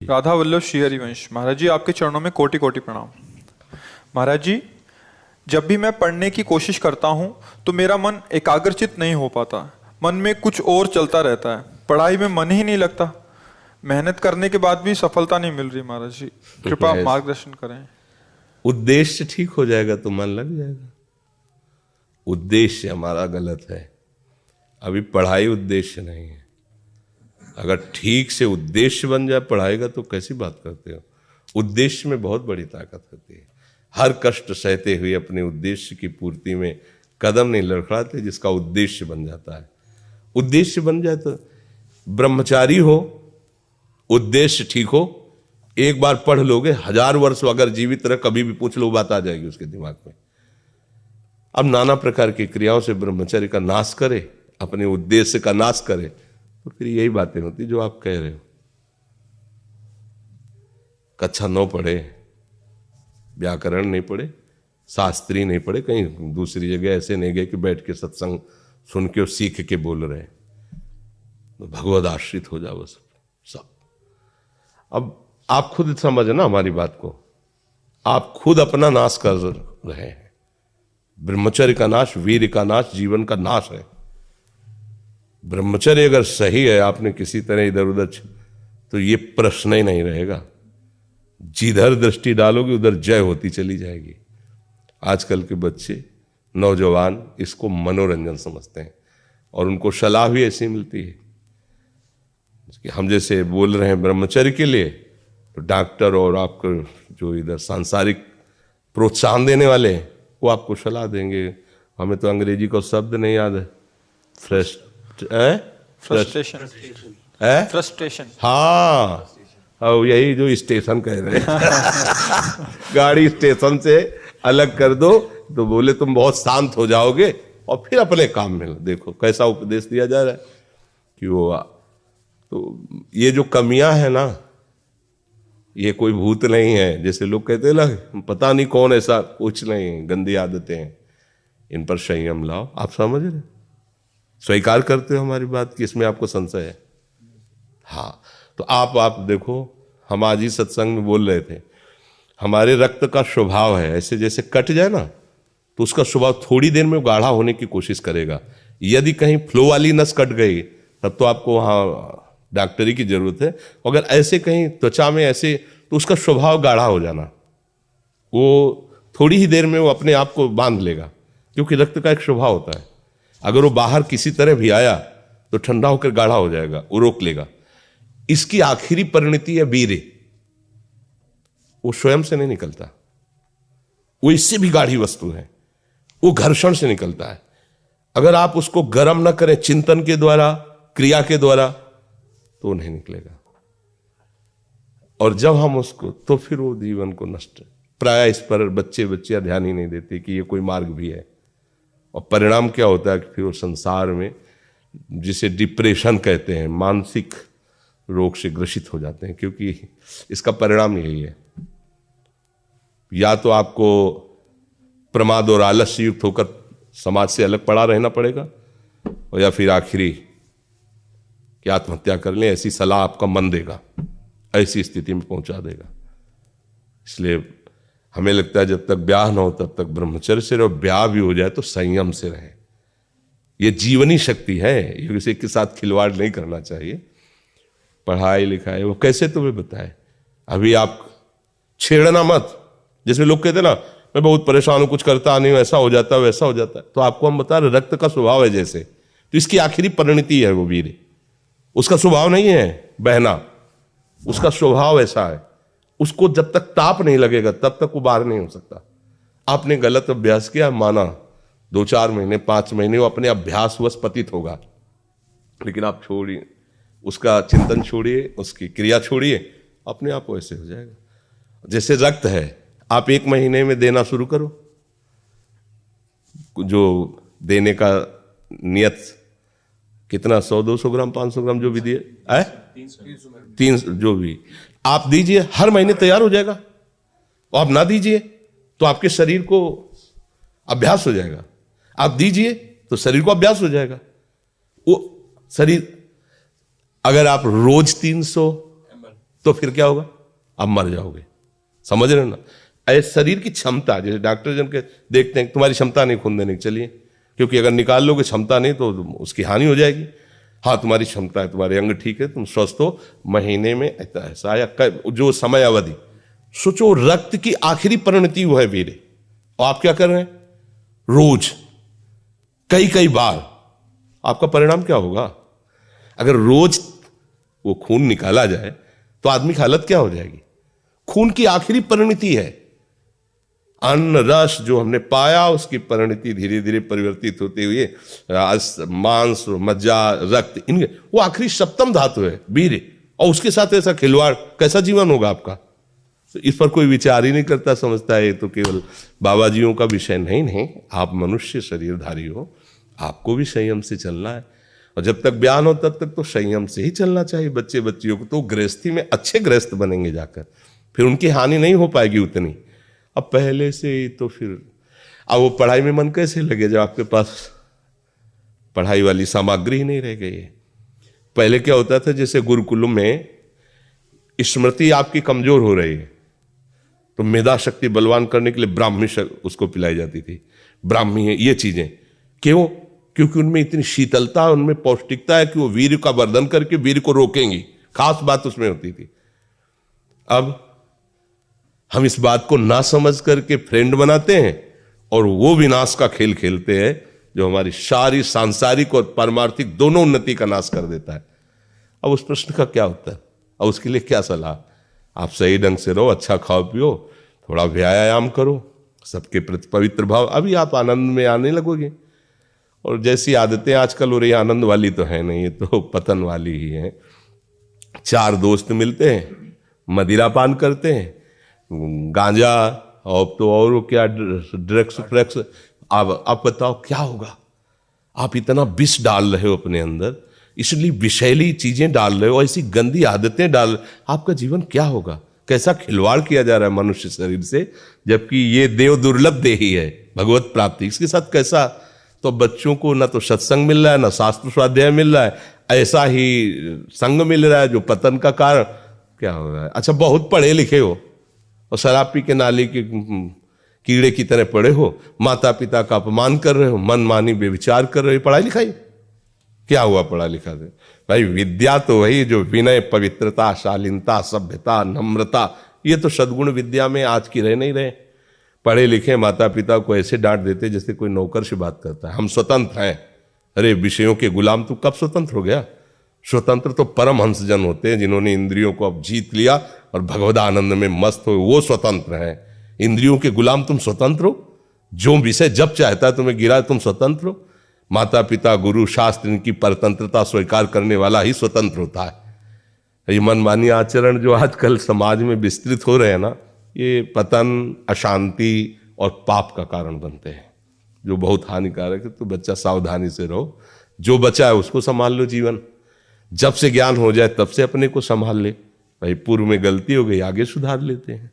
राधा वल्लभ श्री हरिवंश। महाराज जी, आपके चरणों में कोटि कोटि प्रणाम। महाराज जी, जब भी मैं पढ़ने की कोशिश करता हूँ तो मेरा मन एकाग्रचित नहीं हो पाता। मन में कुछ और चलता रहता है, पढ़ाई में मन ही नहीं लगता। मेहनत करने के बाद भी सफलता नहीं मिल रही। महाराज जी, कृपा मार्गदर्शन करें। उद्देश्य ठीक हो जाएगा तो मन लग जाएगा। उद्देश्य हमारा गलत है। अभी पढ़ाई उद्देश्य नहीं है। अगर ठीक से उद्देश्य बन जाए पढ़ाई का तो कैसी बात करते हो। उद्देश्य में बहुत बड़ी ताकत होती है। हर कष्ट सहते हुए अपने उद्देश्य की पूर्ति में कदम नहीं लड़खड़ाते, जिसका उद्देश्य बन जाता है। उद्देश्य बन जाए तो ब्रह्मचारी हो, उद्देश्य ठीक हो, एक बार पढ़ लोगे, 1000 वर्ष अगर जीवित रह कभी भी पूछ लो बात आ जाएगी उसके दिमाग में। अब नाना प्रकार की क्रियाओं से ब्रह्मचर्य का नाश करे, अपने उद्देश्य का नाश करे, तो फिर यही बातें होती जो आप कह रहे हो। कक्षा 9 पढ़े, व्याकरण नहीं पढ़े, शास्त्री नहीं पढ़े, कहीं दूसरी जगह ऐसे नहीं गए कि बैठ के सत्संग सुन के और सीख के बोल रहे हैं, तो भगवद आश्रित हो जाओ सब। अब आप खुद समझना हमारी बात को। आप खुद अपना नाश कर रहे हैं। ब्रह्मचर्य का नाश, वीर का नाश, जीवन का नाश है। ब्रह्मचर्य अगर सही है, आपने किसी तरह इधर उधर तो ये प्रश्न ही नहीं रहेगा। जिधर दृष्टि डालोगे उधर जय होती चली जाएगी। आजकल के बच्चे, नौजवान इसको मनोरंजन समझते हैं और उनको सलाह भी ऐसी मिलती है कि हम जैसे बोल रहे हैं ब्रह्मचर्य के लिए, तो डॉक्टर और आपको जो इधर सांसारिक प्रोत्साहन देने वाले हैं वो आपको सलाह देंगे। हमें तो अंग्रेजी का शब्द नहीं याद है। फ्रस्ट्रेशन। हाँ, यही जो स्टेशन कह रहे हैं। गाड़ी स्टेशन से अलग कर दो तो बोले तुम बहुत शांत हो जाओगे और फिर अपने काम में देखो कैसा उपदेश दिया जा रहा है कि वो। तो ये जो कमियां है ना, ये कोई भूत नहीं है जैसे लोग कहते हैं ना, पता नहीं कौन, ऐसा कुछ नहीं। गंदी आदतें हैं, इन पर संयम लाओ। आप समझ रहे, स्वीकार करते हो हमारी बात कि इसमें आपको संशय है? हाँ, तो आप देखो, हम आज ही सत्संग में बोल रहे थे, हमारे रक्त का स्वभाव है ऐसे, जैसे कट जाए ना तो उसका स्वभाव थोड़ी देर में गाढ़ा होने की कोशिश करेगा। यदि कहीं फ्लो वाली नस कट गई तब तो आपको वहाँ डॉक्टरी की जरूरत है। अगर ऐसे कहीं त्वचा में ऐसे, तो उसका स्वभाव गाढ़ा हो जाना, वो थोड़ी ही देर में वो अपने आप को बांध लेगा, क्योंकि रक्त का एक स्वभाव होता है। अगर वो बाहर किसी तरह भी आया तो ठंडा होकर गाढ़ा हो जाएगा, वो रोक लेगा। इसकी आखिरी परिणति है वीर्य। वो स्वयं से नहीं निकलता, वो इससे भी गाढ़ी वस्तु है, वो घर्षण से निकलता है। अगर आप उसको गर्म न करें चिंतन के द्वारा, क्रिया के द्वारा, तो नहीं निकलेगा। और जब हम उसको, तो फिर वो जीवन को नष्ट। प्राय इस पर बच्चे ध्यान ही नहीं देते कि ये कोई मार्ग भी है। और परिणाम क्या होता है कि फिर वो संसार में, जिसे डिप्रेशन कहते हैं, मानसिक रोग से ग्रसित हो जाते हैं, क्योंकि इसका परिणाम यही है। या तो आपको प्रमाद और आलस्य युक्त होकर समाज से अलग पड़ा रहना पड़ेगा, और या फिर आखिरी कि आत्महत्या कर लें, ऐसी सलाह आपका मन देगा, ऐसी स्थिति में पहुंचा देगा। इसलिए हमें लगता है जब तक ब्याह न हो तब तक ब्रह्मचर्य से रहो, ब्याह भी हो जाए तो संयम से रहे। ये जीवनी शक्ति है, ये किसी के साथ खिलवाड़ नहीं करना चाहिए। पढ़ाई लिखाई वो कैसे तुम्हें बताए, अभी आप छेड़ना मत। जैसे लोग कहते ना, मैं बहुत परेशान हूं, कुछ करता नहीं हूं, ऐसा हो जाता है वैसा हो जाता है। तो आपको हम बता रहे, रक्त का स्वभाव है जैसे, तो इसकी आखिरी परिणति है वो वीर। उसका स्वभाव नहीं है बहना, उसका स्वभाव ऐसा है। उसको जब तक ताप नहीं लगेगा तब तक वो बाहर नहीं हो सकता। आपने गलत अभ्यास किया, माना 2-4 महीने 5 महीने वो अपने अभ्यासवश पतित होगा, लेकिन आप छोड़िए, उसका चिंतन छोड़िए, उसकी क्रिया छोड़िए, अपने आप वैसे हो जाएगा। जैसे रक्त है, आप 1 महीने में देना शुरू करो, जो देने का नियत कितना, 100-200 ग्राम 500 ग्राम जो भी दिए, 300 जो भी आप दीजिए, हर महीने तैयार हो जाएगा। और आप ना दीजिए तो आपके शरीर को अभ्यास हो जाएगा, आप दीजिए तो शरीर को अभ्यास हो जाएगा। वो शरीर, अगर आप रोज 300 तो फिर क्या होगा? आप मर जाओगे। समझ रहे हो ना? ऐसे शरीर की क्षमता, जैसे डॉक्टर जन के देखते हैं तुम्हारी क्षमता नहीं खून देने की, चलिए, क्योंकि अगर निकाल लोगे क्षमता नहीं तो उसकी हानि हो जाएगी। हाँ तुम्हारी क्षमता है, तुम्हारे अंग ठीक है, तुम स्वस्थ हो, महीने में ऐसा या जो समय अवधि, सोचो रक्त की आखिरी परिणति वो है वीर्य, और आप क्या कर रहे हैं? रोज कई कई बार। आपका परिणाम क्या होगा? अगर रोज वो खून निकाला जाए तो आदमी की हालत क्या हो जाएगी? खून की आखिरी परिणति है। अन्न रस जो हमने पाया उसकी परिणति धीरे धीरे परिवर्तित होते हुए मांस, मज्जा, रक्त, इनके वो आखिरी सप्तम धातु है वीर्य, और उसके साथ ऐसा खिलवाड़, कैसा जीवन होगा आपका? तो इस पर कोई विचार ही नहीं करता, समझता है ये तो केवल बाबा जियों का विषय। नहीं, आप मनुष्य शरीरधारी हो, आपको भी संयम से चलना है, और जब तक ज्ञान हो तब तक तो संयम से ही चलना चाहिए। बच्चे बच्चियों को तो गृहस्थी में अच्छे गृहस्थ बनेंगे जाकर, फिर उनकी हानि नहीं हो पाएगी उतनी। अब पहले से ही तो फिर अब वो पढ़ाई में मन कैसे लगे जब आपके पास पढ़ाई वाली सामग्री ही नहीं रह गई है? पहले क्या होता था, जैसे गुरुकुलों में स्मृति आपकी कमजोर हो रही है तो मेधा शक्ति बलवान करने के लिए ब्राह्मी उसको पिलाई जाती थी। ब्राह्मी है ये चीजें, क्यों? क्योंकि उनमें इतनी शीतलता, उनमें पौष्टिकता है कि वो वीर का वर्धन करके वीर को रोकेंगी। खास बात उसमें होती थी। अब हम इस बात को ना समझ करके फ्रेंड बनाते हैं और वो विनाश का खेल खेलते हैं जो हमारी सारी सांसारिक और पारमार्थिक दोनों उन्नति का नाश कर देता है। अब उस प्रश्न का क्या उत्तर? अब उसके लिए क्या सलाह? आप सही ढंग से रहो, अच्छा खाओ पियो, थोड़ा व्यायाम करो, सबके प्रति पवित्र भाव, अभी आप आनंद में आने लगोगे। और जैसी आदतें आजकल हो रही, आनंद वाली तो है नहीं, ये तो पतन वाली ही है। चार दोस्त मिलते हैं, मदिरा पान करते हैं, गांजा और तो और क्या ड्रग्स फ्रग्स। आप बताओ क्या होगा? आप इतना विष डाल रहे हो अपने अंदर, इसलिए विषैली चीजें डाल रहे हो, ऐसी गंदी आदतें डाल, आपका जीवन क्या होगा? कैसा खिलवाड़ किया जा रहा है मनुष्य शरीर से, जबकि ये देव दुर्लभ देही है भगवत प्राप्ति, इसके साथ कैसा? तो बच्चों को ना तो सत्संग मिल रहा है, ना शास्त्र स्वाध्याय मिल रहा है, ऐसा ही संग मिल रहा है जो पतन का कारण क्या हो रहा है। अच्छा, बहुत पढ़े लिखे हो और शराब पी के नाली के कीड़े की तरह पड़े हो, माता पिता का अपमान कर रहे हो, मनमानी बेविचार कर रहे हो, पढ़ाई लिखाई क्या हुआ? पढ़ा लिखा से भाई विद्या तो वही जो विनय, पवित्रता, शालीनता, सभ्यता, नम्रता, ये तो सद्गुण विद्या में आज की रह नहीं रहे। पढ़े लिखे माता पिता को ऐसे डांट देते जैसे कोई नौकर से बात करता है, हम स्वतंत्र हैं। अरे विषयों के गुलाम तू कब स्वतंत्र हो गया? स्वतंत्र तो परमहंस जन होते हैं जिन्होंने इंद्रियों को अब जीत लिया और भगवद आनंद में मस्त हो, वो स्वतंत्र हैं। इंद्रियों के गुलाम तुम स्वतंत्र हो? जो विषय जब चाहता है तुम्हें गिरा, तुम स्वतंत्र हो? माता पिता, गुरु, शास्त्र, इनकी परतंत्रता स्वीकार करने वाला ही स्वतंत्र होता है। ये मनमानी आचरण जो आजकल समाज में विस्तृत हो रहे हैं ना, ये पतन, अशांति और पाप का कारण बनते हैं, जो बहुत हानिकारक है। तो बच्चा सावधानी से रहो, जो बचा है उसको संभाल लो। जीवन जब से ज्ञान हो जाए तब से अपने को संभाल ले। भाई पूर्व में गलती हो गई, आगे सुधार लेते हैं।